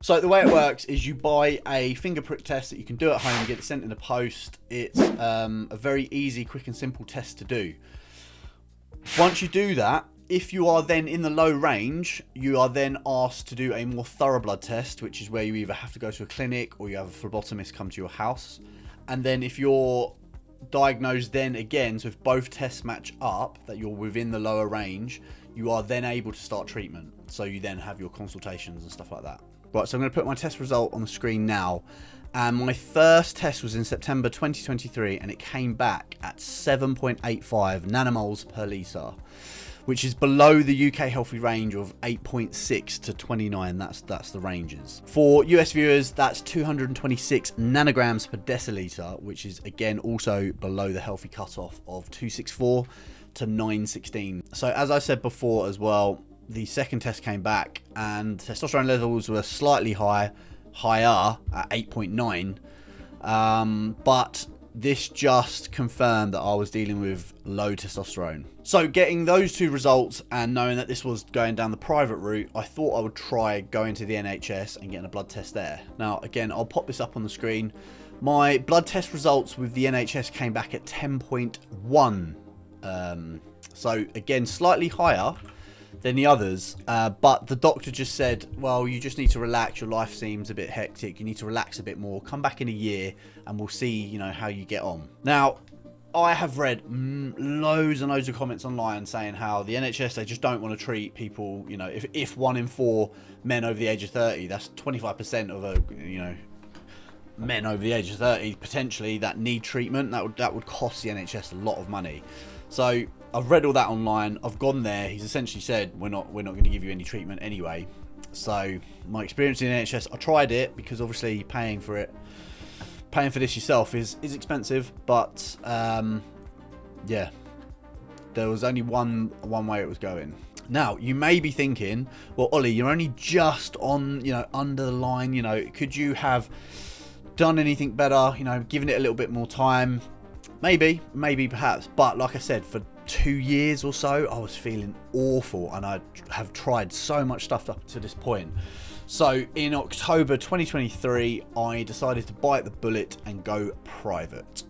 So the way it works is you buy a finger prick test that you can do at home, get it sent in the post. It's a very easy, quick and simple test to do. Once you do that, if you are then in the low range, you are then asked to do a more thorough blood test, which is where you either have to go to a clinic or you have a phlebotomist come to your house. And then if you're diagnosed then again, so if both tests match up, that you're within the lower range, you are then able to start treatment. So you then have your consultations and stuff like that. Right, so I'm going to put my test result on the screen now. And my first test was in September 2023, and it came back at 7.85 nanomoles per litre, which is below the UK healthy range of 8.6 to 29. That's the ranges. For US viewers, that's 226 nanograms per deciliter, which is again also below the healthy cutoff of 264 to 916. So as I said before as well, the second test came back and testosterone levels were slightly higher at 8.9, but this just confirmed that I was dealing with low testosterone. So getting those two results and knowing that this was going down the private route, I thought I would try going to the NHS and getting a blood test there. Now again, I'll pop this up on the screen. My blood test results with the NHS came back at 10.1, so again slightly higher than the others, but the doctor just said, well, you just need to relax, your life seems a bit hectic, you need to relax a bit more, come back in a year and we'll see, you know, how you get on. Now I have read loads and loads of comments online saying how the NHS, they just don't want to treat people, you know, if 1 in 4 men over the age of 30, that's 25% of men over the age of 30 potentially that need treatment. That would cost the NHS a lot of money. So I've read all that online. I've gone there. He's essentially said we're not going to give you any treatment anyway. So my experience in the NHS, I tried it because obviously paying for this yourself is expensive. But yeah, there was only one way it was going. Now you may be thinking, well, Ollie, you're only just on, you know, under the line. You know, could you have done anything better? You know, given it a little bit more time. Maybe perhaps, but like I said, for 2 years or so, I was feeling awful, and I have tried so much stuff up to this point. So in October 2023, I decided to bite the bullet and go private.